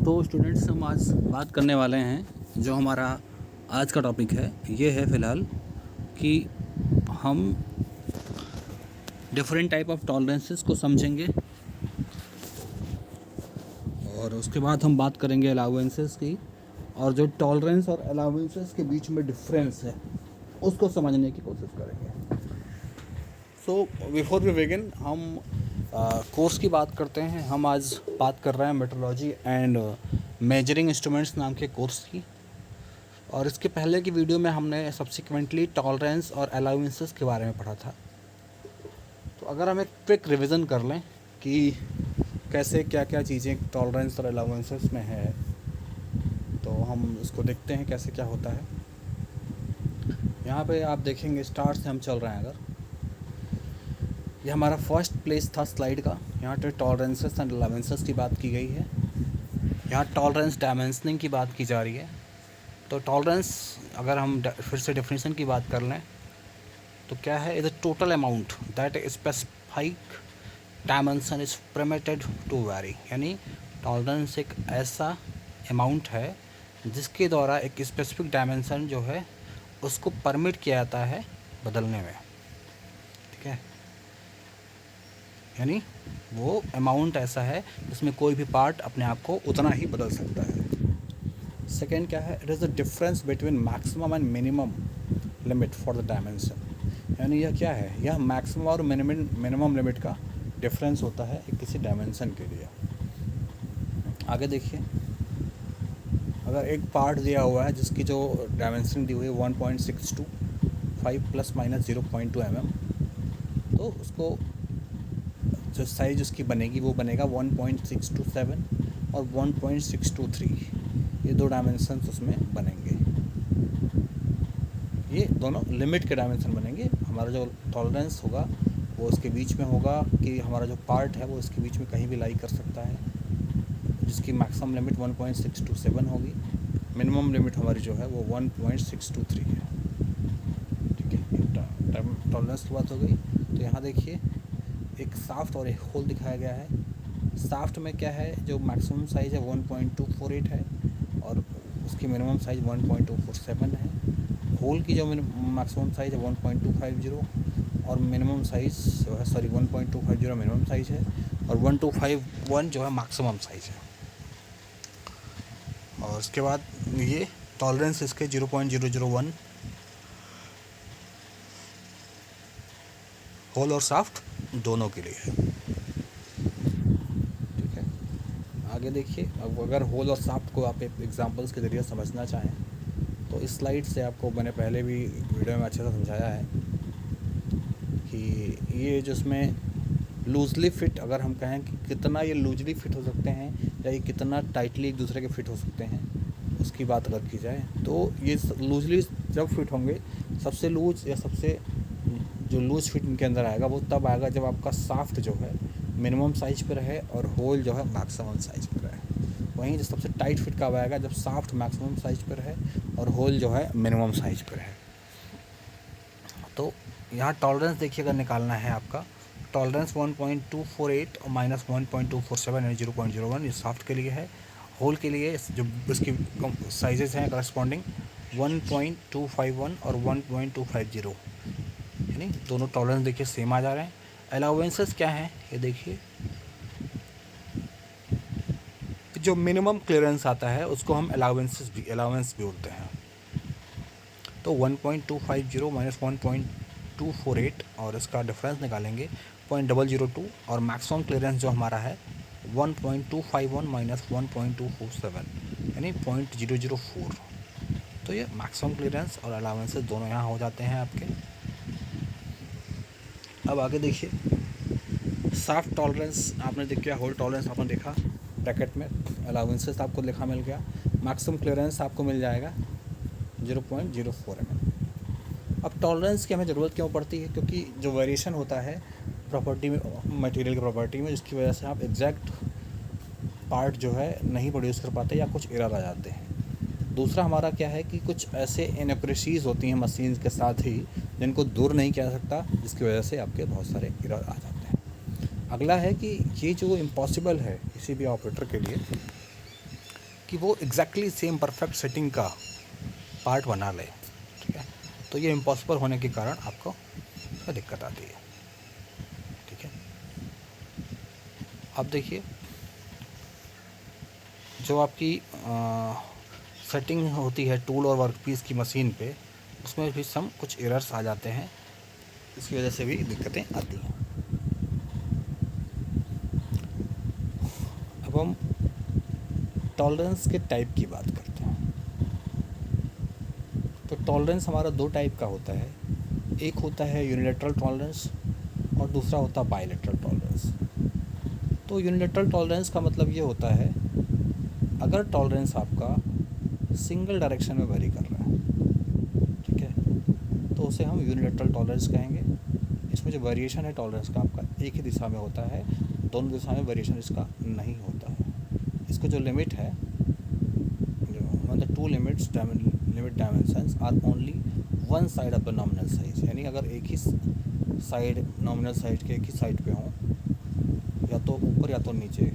तो स्टूडेंट्स, हम आज बात करने वाले हैं, जो हमारा आज का टॉपिक है ये है फ़िलहाल कि हम डिफरेंट टाइप ऑफ टॉलरेंसेस को समझेंगे और उसके बाद हम बात करेंगे अलाउंसेस की, और जो टॉलरेंस और अलाउंसेस के बीच में डिफरेंस है उसको समझने की कोशिश करेंगे। सो बिफोर वी बिगिन, हम कोर्स की बात करते हैं। हम आज बात कर रहे हैं मेट्रोलॉजी एंड मेजरिंग इंस्ट्रूमेंट्स नाम के कोर्स की, और इसके पहले की वीडियो में हमने सब्सिक्वेंटली टॉलरेंस और अलाउंसेस के बारे में पढ़ा था। तो अगर हम एक क्विक रिवीजन कर लें कि कैसे क्या क्या चीज़ें टॉलरेंस और अलाउंसेस में है, तो हम इसको देखते हैं कैसे क्या होता है। यहाँ पे आप देखेंगे, स्टार्ट से हम चल रहे हैं। अगर ये हमारा फर्स्ट प्लेस था स्लाइड का, यहाँ पे टॉलरेंसेस एंड अलाउंसेस की बात की गई है। यहाँ टॉलरेंस डायमेंशनिंग की बात की जा रही है। तो टॉलरेंस, अगर हम फिर से डेफिनेशन की बात कर लें तो क्या है, is a total amount that specific dimension is permitted to vary. यानी टॉलरेंस एक ऐसा अमाउंट है जिसके द्वारा एक स्पेसिफिक डायमेंशन जो है उसको परमिट किया जाता है बदलने में। ठीक है, यानी वो अमाउंट ऐसा है जिसमें कोई भी पार्ट अपने आप को उतना ही बदल सकता है। सेकेंड क्या है, it is the difference between maximum and minimum limit for the dimension. यानी यह क्या है, यह मैक्सिमम और मिनिमम लिमिट का डिफरेंस होता है एक किसी डायमेंशन के लिए। आगे देखिए, अगर एक पार्ट दिया हुआ है जिसकी जो डायमेंशन दी हुई है 1.625 प्लस माइनस 0.2 mm, तो उसको जो साइज उसकी बनेगी वो बनेगा 1.627 और 1.623। ये दो डायमेंशंस उसमें बनेंगे। ये दोनों लिमिट के डायमेंशन बनेंगे। हमारा जो टॉलरेंस होगा वो उसके बीच में होगा कि हमारा जो पार्ट है वो इसके बीच में कहीं भी लाई कर सकता है, जिसकी मैक्सिमम लिमिट 1.627 होगी। मिनिमम लिमिट हमारी जो है वो 1.623 है। ठीक है, टॉलरेंस की बात हो गई। तो यहाँ देखिए, एक साफ्ट और एक होल दिखाया गया है। साफ्ट में क्या है, जो मैक्सिमम साइज़ है 1.248 है और उसकी मिनिमम साइज़ 1.247 है। होल की जो मैक्सिमम साइज़ है 1.250 और मिनिमम साइज़ जो है 1.250 मिनिमम साइज़ है और 1251 जो है मैक्सिमम साइज़ है। और उसके बाद ये टॉलरेंस इसके 0.001 होल और साफ्ट दोनों के लिए है। ठीक है, आगे देखिए, अब अगर होल और साफ्ट को आप एग्जांपल्स के ज़रिए समझना चाहें तो इस स्लाइड से आपको मैंने पहले भी वीडियो में अच्छे से समझाया है कि ये जिसमें लूजली फिट, अगर हम कहें कि कितना ये लूजली फिट हो सकते हैं या ये कितना टाइटली एक दूसरे के फिट हो सकते हैं, उसकी बात अगर की जाए तो ये लूजली जब फिट होंगे, सबसे लूज या सबसे जो लूज फिट इनके अंदर आएगा वो तब आएगा जब आपका साफ्ट जो है मिनिमम साइज़ पर रहे और होल जो है मैक्सिमम साइज़ पर रहे। वहीं जो सबसे टाइट फिट कब आएगा, जब साफ्ट मैक्सिमम साइज़ पर है और होल जो है मिनिमम साइज़ पर है। तो यहाँ टॉलरेंस देखिए, अगर निकालना है आपका टॉलरेंस 1.248 और माइनस 1.247 यानी 0.01, ये सॉफ्ट के लिए है। होल के लिए जो इसकी साइजेस हैं करस्पॉन्डिंग 1.251 और 1.250, यानी दोनों टॉलरेंस देखिए सेम आ जा रहे हैं। अलाउंसेस क्या हैं ये देखिए, जो मिनिमम क्लियरेंस आता है उसको हम अलाउंस भी बोलते हैं। तो 1.250 माइनस 1.248 और इसका डिफरेंस निकालेंगे 0.002, और मैक्सिमम क्लियरेंस जो हमारा है 1.251 माइनस 1.247 यानी 0.004। तो ये मैक्सिमम क्लियरेंस और अलाउंसेस दोनों यहाँ हो जाते हैं आपके। अब आगे देखिए, सॉफ्ट टॉलरेंस आपने देख लिया, होल टॉलरेंस आपने देखा ब्रैकेट में, अलाउंसेस आपको लिखा मिल गया, मैक्सिमम क्लियरेंस आपको मिल जाएगा 0.04 mm। अब टॉलरेंस की हमें ज़रूरत क्यों पड़ती है, क्योंकि जो वेरिएशन होता है प्रॉपर्टी में, मटेरियल की प्रॉपर्टी में, जिसकी वजह से आप एग्जैक्ट पार्ट जो है नहीं प्रोड्यूस कर पाते या कुछ एरर आ जाते हैं। दूसरा हमारा क्या है कि कुछ ऐसे इनएक्यूरेसीज होती हैं मशीन्स के साथ ही जिनको दूर नहीं किया जा सकता, जिसकी वजह से आपके बहुत सारे एरर आ जाते हैं। अगला है कि ये जो इम्पॉसिबल है किसी भी ऑपरेटर के लिए कि वो एग्जैक्टली सेम परफेक्ट सेटिंग का पार्ट बना ले, ठीक है। तो ये इम्पॉसिबल होने के कारण आपको दिक्कत आती है, ठीक है। अब देखिए जो आपकी सेटिंग होती है टूल और वर्कपीस की मशीन पे, उसमें भी सम कुछ एरर्स आ जाते हैं, इसकी वजह से भी दिक्कतें आती हैं। अब हम टॉलरेंस के टाइप की बात करते हैं। तो टॉलरेंस हमारा दो टाइप का होता है, एक होता है यूनिलैटरल टॉलरेंस और दूसरा होता है बायलैटरल टॉलरेंस। तो यूनिलैटरल टॉलरेंस का मतलब ये होता है अगर टॉलरेंस आपका सिंगल डायरेक्शन में वेरी कर रहा है, ठीक है, तो उसे हम यूनिलैटरल टॉलरेंस कहेंगे। इसमें जो वेरिएशन है टॉलरेंस का आपका एक ही दिशा में होता है, दोनों दिशा में वेरिएशन इसका नहीं होता है। इसको जो लिमिट है, जो मतलब two limit dimensions are only one side of the nominal size, यानी अगर एक ही साइड नॉमिनल साइज के एक ही साइड पे हों, या तो ऊपर या तो नीचे,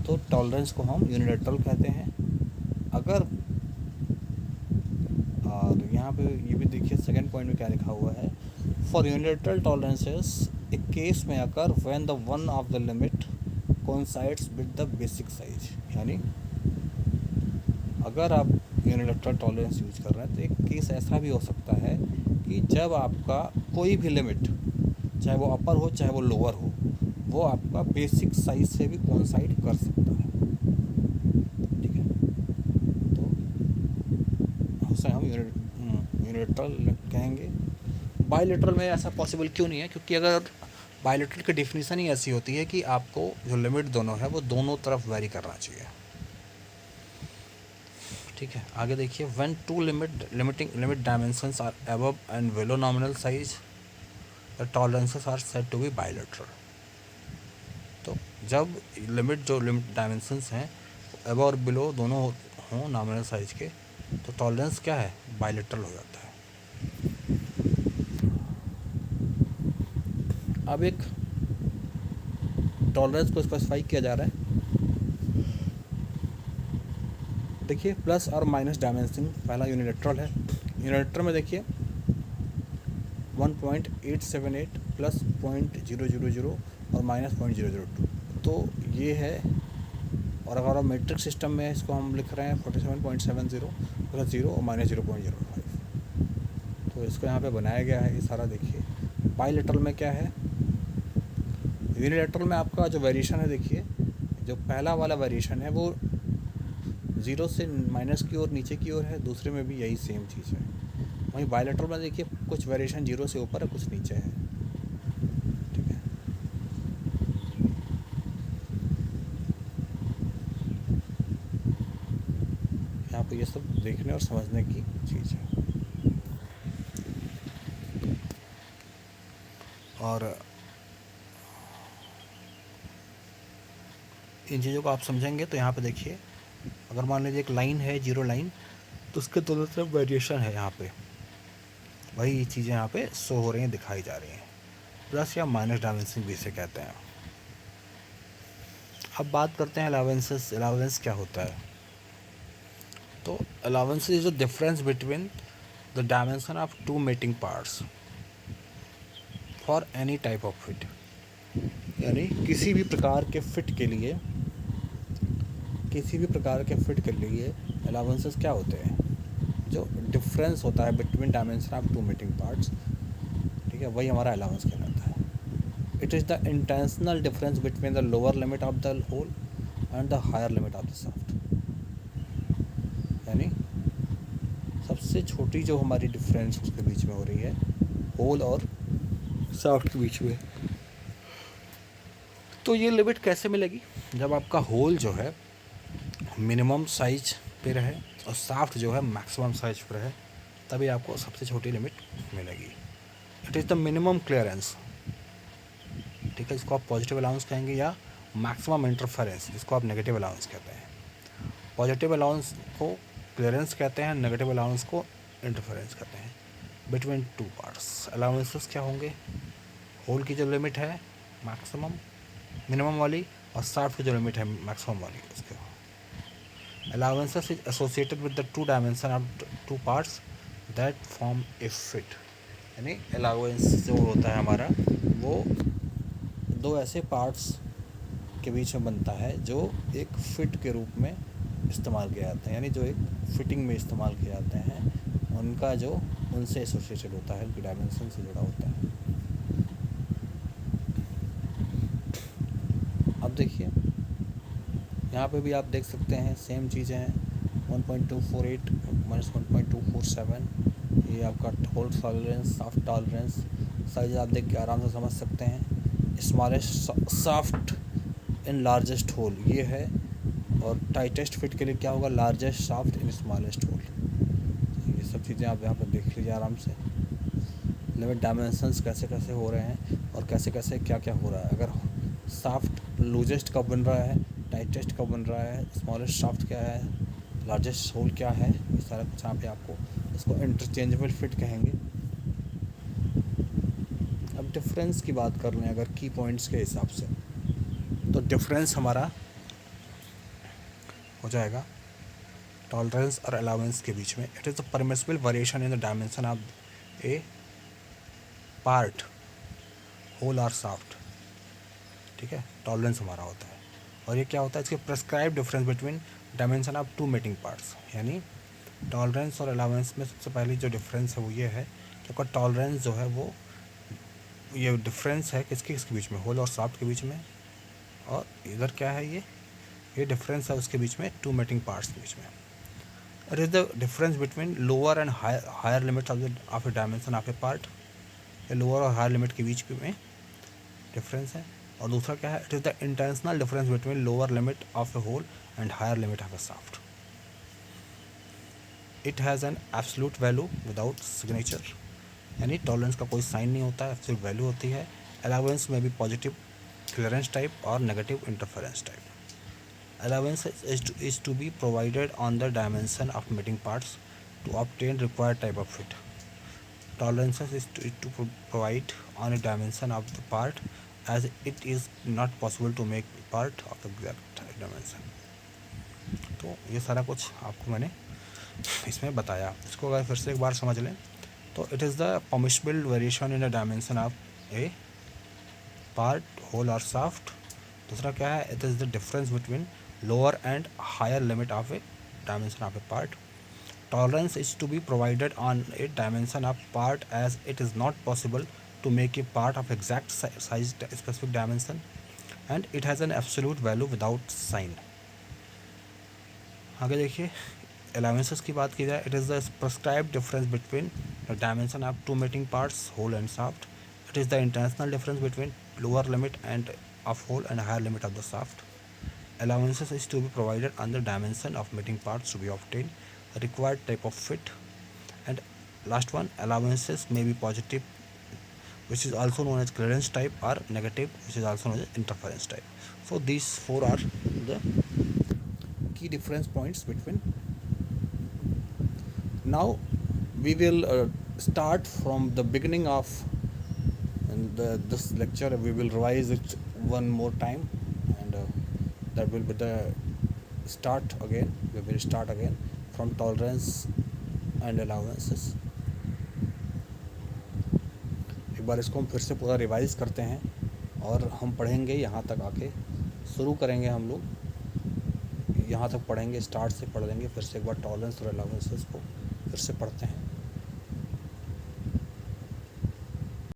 तो टॉलरेंस को हम यूनिलैटरल कहते हैं। अगर और यहाँ पे ये भी देखिए सेकंड पॉइंट में क्या लिखा हुआ है, फॉर यूनिलैटरल टॉलरेंसेस एक केस में occur when the one of the limit coincides with the basic size, यानी अगर आप यूनिलैटरल टॉलरेंस यूज कर रहे हैं तो एक केस ऐसा भी हो सकता है कि जब आपका कोई भी लिमिट, चाहे वो अपर हो चाहे वो लोअर हो, वो आपका बेसिक साइज से भी कोइंसाइड कर सकता है, ठीक है। तो उसे हम यूनिलैटरल कहेंगे। बायलैटरल में ऐसा पॉसिबल क्यों नहीं है, क्योंकि अगर बायलैटरल की डेफिनेशन ही ऐसी होती है कि आपको जो लिमिट दोनों है वो दोनों तरफ वेरी करना चाहिए, ठीक है। आगे देखिए, when two limit dimensions are above and below nominal size the tolerances are said to be bilateral. तो जब जो लिमिट डायमेंशंस हैं अबव और बिलो दोनों हों नॉमिनल साइज के, तो टॉलरेंस क्या है, बायलैटरल हो जाता है। अब एक टॉलरेंस को स्पेसिफाई किया जा रहा है, देखिए प्लस और माइनस डायमेंशन। पहला यूनिलैटरल है, यूनिलैटरल में देखिए 1.878 प्लस 0.000 और माइनस 0.002, तो ये है। और अगर मेट्रिक सिस्टम में इसको हम लिख रहे हैं 47.70 प्लस 0 और माइनस 0.05, तो इसको यहाँ पे बनाया गया है ये सारा। देखिए बायलैटरल में क्या है, यूनिलैटरल में आपका जो वेरिएशन है, देखिए जो पहला वाला वेरिएशन है वो 0 से माइनस की ओर नीचे की ओर है, दूसरे में भी यही सेम चीज़ है। वहीं बायलैटरल में देखिए कुछ वेरिएशन 0 से ऊपर है, कुछ नीचे है, ठीक है। यहाँ पे ये सब देखने और समझने की चीज़ है। और इन चीज़ों को आप समझेंगे तो यहाँ पे देखिए, अगर मान लीजिए एक लाइन है, जीरो लाइन, तो उसके दोनों तरफ वेरिएशन है, यहाँ पे वही चीज़ें यहाँ पे शो हो रही हैं, दिखाई जा रही हैं। प्लस या माइनस डायमेंशन भी इसे कहते हैं। अब बात करते हैं अलाउंसेस। अलाउंस क्या होता है, तो allowance is the difference between the dimension of two mating parts for any type of fit, यानी किसी भी प्रकार के फिट के लिए, अलाउंसेस क्या होते हैं, जो डिफरेंस होता है between dimension of two meeting parts, ठीक है, वही हमारा अलाउंस कहलाता है। It is the intentional difference between the lower limit of the hole and the higher limit of the shaft, यानी सबसे छोटी जो हमारी डिफरेंस उसके बीच में हो रही है होल और शाफ्ट के बीच में। तो ये लिमिट कैसे मिलेगी, जब आपका होल जो है मिनिमम साइज पे रहे और शाफ्ट जो है मैक्सिमम साइज पे रहे, तभी आपको सबसे छोटी लिमिट मिलेगी। It is the minimum clearance, ठीक है, इसको आप पॉजिटिव अलाउंस कहेंगे, या मैक्सिमम इंटरफेरेंस जिसको आप नेगेटिव अलाउंस कहते हैं। पॉजिटिव अलाउंस को क्लियरेंस कहते हैं, नेगेटिव अलाउंस को इंटरफेरेंस कहते हैं। बिटवीन टू पार्ट्स अलाउंसेस क्या होंगे, होल की जो लिमिट है मैक्सिमम मिनिमम वाली, और शाफ्ट की जो लिमिट है मैक्सिमम वाली, उसके Allowances is associated with the two dimension of two parts that form a fit. यानी अलाउंस जो होता है हमारा वो दो ऐसे पार्ट्स के बीच में बनता है जो एक फिट के रूप में इस्तेमाल किए जाते हैं, यानी जो एक फिटिंग में इस्तेमाल किए जाते हैं, उनका जो उनसे एसोसिएटेड होता है, उनकी डायमेंशन से जुड़ा होता है। अब देखिए यहाँ पे भी आप देख सकते हैं सेम चीज़ें हैं, 1.248 माइनस 1.247, ये आपका hole tolerance, shaft tolerance size आप देख के आराम से समझ सकते हैं। Smallest shaft in largest hole ये है, और टाइटेस्ट फिट के लिए क्या होगा, largest shaft in smallest hole. ये सब चीज़ें आप यहाँ पर देख लीजिए आराम से। लिमिट डायमेंशंस कैसे कैसे हो रहे हैं और कैसे कैसे क्या क्या हो रहा है। अगर सॉफ्ट लूजेस्ट कब बन रहा है, टाइटेस्ट कब बन रहा है, स्मॉलेस्ट सॉफ्ट क्या है, लार्जेस्ट होल क्या है, ये सारा कुछ यहाँ पे आपको, इसको इंटरचेंजेबल फिट कहेंगे। अब डिफरेंस की बात कर लें अगर की पॉइंट्स के हिसाब से, तो डिफरेंस हमारा हो जाएगा टॉलरेंस और अलाउंस के बीच में। It is the permissible variation in the dimension of a part hole और सॉफ्ट, ठीक है, टॉलरेंस हमारा होता है। और ये क्या होता है, इसके prescribe difference between dimension of two meeting parts. यानी टॉलरेंस और अलाउंस में सबसे पहले जो डिफरेंस है वो ये है कि आपका टॉलरेंस जो है वो, ये डिफरेंस है किसके बीच में, होल और सॉफ्ट के बीच में, और इधर क्या है, ये डिफरेंस है उसके बीच में, टू मीटिंग पार्ट्स के बीच में। It is the difference between lower and higher limit of a dimension of a part. ये लोअर और हायर लिमिट के बीच में डिफरेंस है। और दूसरा क्या है, it is the intentional difference between lower limit of a hole and higher limit of a shaft. It has an absolute value without signature, यानी टॉलरेंस का कोई साइन नहीं होता है, एब्सोल्यूट वैल्यू होती है। अलाउंस में भी पॉजिटिव क्लियरेंस टाइप और negative interference type. Allowance is to be provided on the dimension of meeting parts to obtain required type of fit. Tolerances is to provide on a dimension of the part as it is not possible to make part of the exact dimension. तो ये सारा कुछ आपको मैंने इसमें बताया। इसको अगर फिर से एक बार समझ लें तो it is the permissible variation in the dimension of a part hole और सॉफ्ट। दूसरा क्या है, it is the difference between lower and higher limit of a dimension of a part. Tolerance is to be provided on a dimension of part as it is not possible to make a part of exact size specific dimension, and it has an absolute value without sign. आगे देखिए, allowances की बात की जाए, it is the prescribed difference between the dimension of two meeting parts whole and soft. It is the intentional difference between lower limit and of whole and higher limit of the soft. Allowances is to be provided on the dimension of meeting parts to be obtained the required type of fit. And last one, allowances may be positive, which is also known as clearance type, or negative, which is also known as interference type. So these four are the key difference points between. Now we will start from the beginning of this lecture. We will revise it one more time, and that will be the start again. We will start again from tolerance and allowances. एक बार इसको हम फिर से पूरा revise करते हैं और हम पढ़ेंगे यहाँ तक आके, शुरू करेंगे हम लोग यहाँ तक पढ़ेंगे, स्टार्ट से पढ़ लेंगे, फिर से एक बार टॉलरेंस और अलाउंसेस को फिर से पढ़ते हैं।